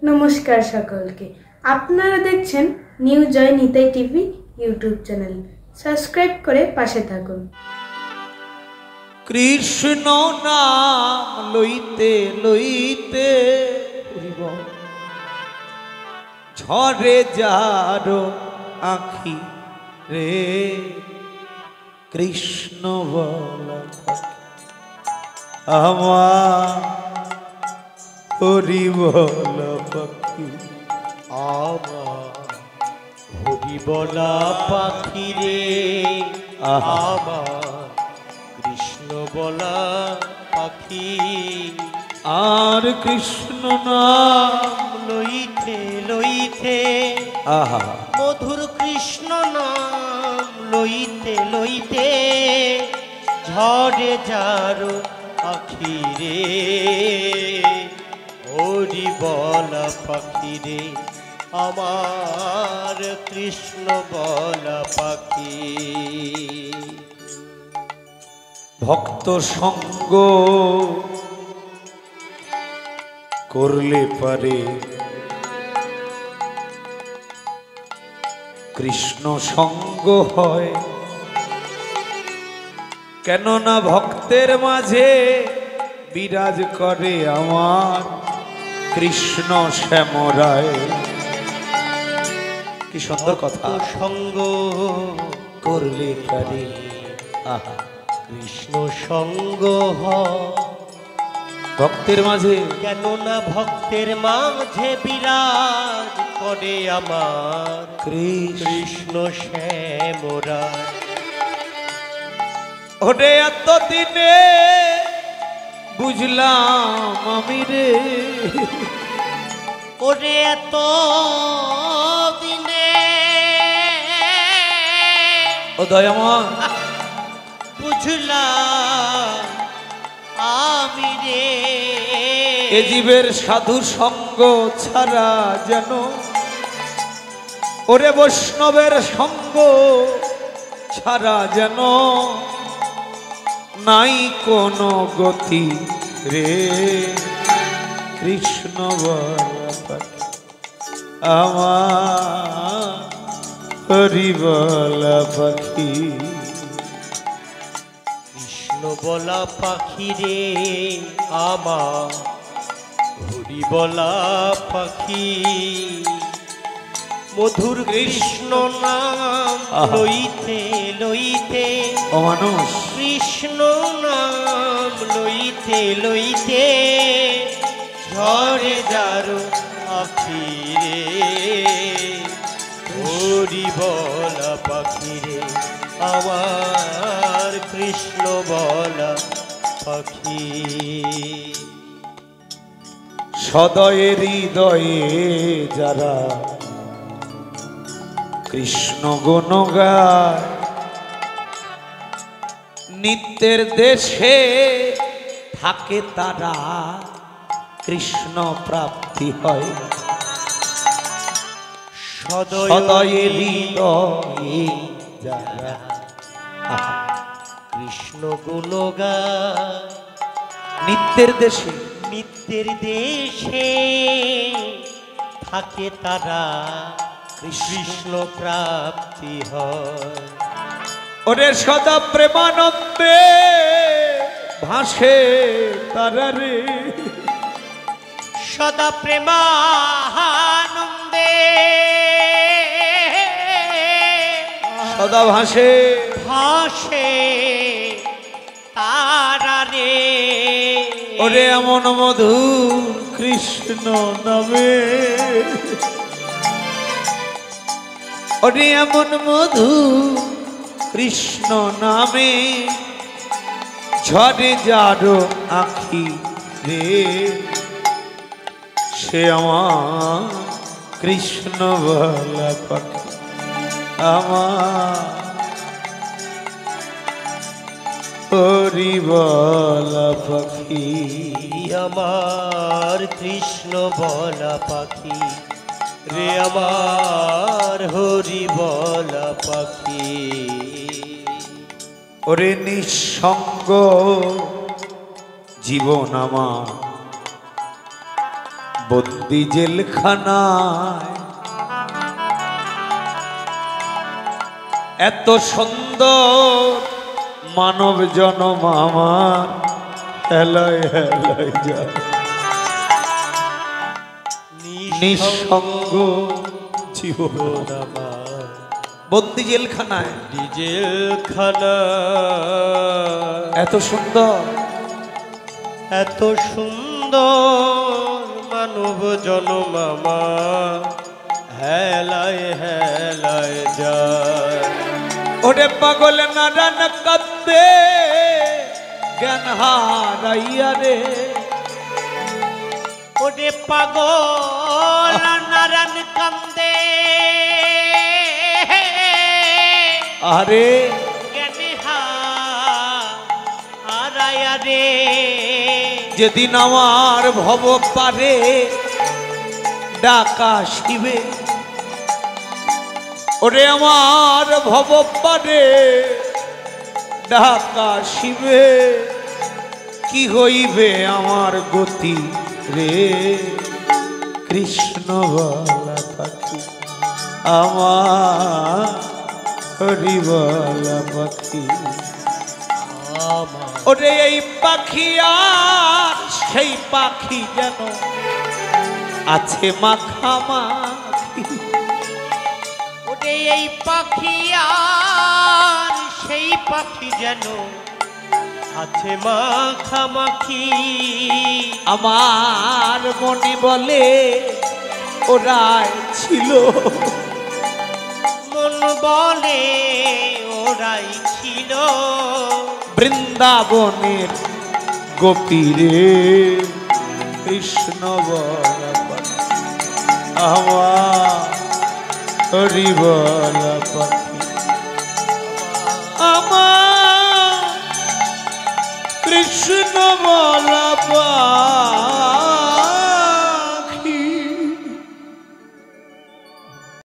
নমস্কার সকলকে। আপনারা দেখছেন new Joy Nitai TV YouTube channel. Subscribe করে পাশে থাকুন। কৃষ্ণ নাম লইতে লইতে ঝরে যার আখি রে, কৃষ্ণ বলা আমার হরি বলা পাখি, আমার হরি বলা পাখি রে, আমার কৃষ্ণ বলা পাখি। আর কৃষ্ণ নাম লইতে লইতে আহা মধুর কৃষ্ণ নাম লইতে লইতে ঝরে যার আখি রে, হরি বলা পাখি রে, আমার কৃষ্ণ বলা পাখি। ভক্ত সঙ্গ করলে পারে কৃষ্ণ সঙ্গ হয়, কেননা ভক্তের মাঝে বিরাজ করে আমার কৃষ্ণ শ্যামরায়। কি সুন্দর কথা, সঙ্গ করলে পারে আহা কৃষ্ণ সঙ্গ ভক্তের মাঝে, কেননা ভক্তের মাঝে বিরাজ করে আমার কৃষ্ণ শ্যামরায়। ওরে এতদিনে বুঝলাম আমি রে, ওরে এত দিনে ও দয়াময় বুঝলাম আমি রে, এ জীবের সাধু সঙ্গ ছাড়া যেন ওরে বৈষ্ণবের সঙ্গ ছাড়া যেন নাই কোনো গতি রে, কৃষ্ণ বলা পাখি আমার হরি বলা পাখি। কৃষ্ণ বলা পাখি রে, আমার হরি বলা পাখি। মধুর কৃষ্ণ নাম লইতে লইতে ও মানুষ, কৃষ্ণ নাম লইতে লইতে ঝরে যার আখি রে, হরি বলা পাখি রে, আমার কৃষ্ণ বলা পাখি। সদয়ে হৃদয়ে যারা কৃষ্ণ গুণ গায়, নিত্যের দেশে থাকে তারা কৃষ্ণ প্রাপ্তি হয়। সদয়ে হৃদয়ে যারা কৃষ্ণ গুণ গায়, নিত্যের দেশে, নিত্যের দেশে থাকে তারা কৃষ্ণ প্রাপ্তি হয়। ওরে সদা প্রেমানন্দে ভাসে তারা রে, সদা প্রেমানন্দে সদা ভাসে ভাসে তারা রে, ওরে এমন মধুর কৃষ্ণ নামে, ওরে এমন মধুর কৃষ্ণ নামে ঝরে যারো আখি রে, সে আমার কৃষ্ণ বলা পাখি আমার হরি বলা পাখি। আমার কৃষ্ণ বলা পাখি রে, আমার হরি বলা পাখি। ওরে নিঃসঙ্গ জীবন আমার বন্দি জেলখানায় এত সুন্দর মানব জনম আমার হেলায় হেলায় যায় নিঃসঙ্গ জীবন আমার বন্দি জেলখানায় জেলখানা এত সুন্দর এত সুন্দর মানব জনম আমার হেলায় হেলায় যায় ওরে পাগল নারায়ণ কান্দে জ্ঞান হারাইয়া রে ওরে পাগল নারায়ণ কান্দে আরে জ্ঞানে হারাইয়া রে যেদিন আমার ভব পারে ডাকা শিবে ওরে আমার ভব পারে ডাকা শিবে কি হইবে আমার গতি রে কৃষ্ণ বলা পাখি আমার হরি বলা পাখি ওরে এই পাখি আর সেই পাখি যেন আছে মাখামাখি ওরে এই পাখি আর সেই পাখি যেন আছে মাখামাখি আমার মনে বলে ওরাই ছিল মন বলে ওরাই ছিল বৃন্দাবনের গোপীরে কৃষ্ণ বলা পাখি আমার হরি বলা পাখি আমার কৃষ্ণ বলা পাখি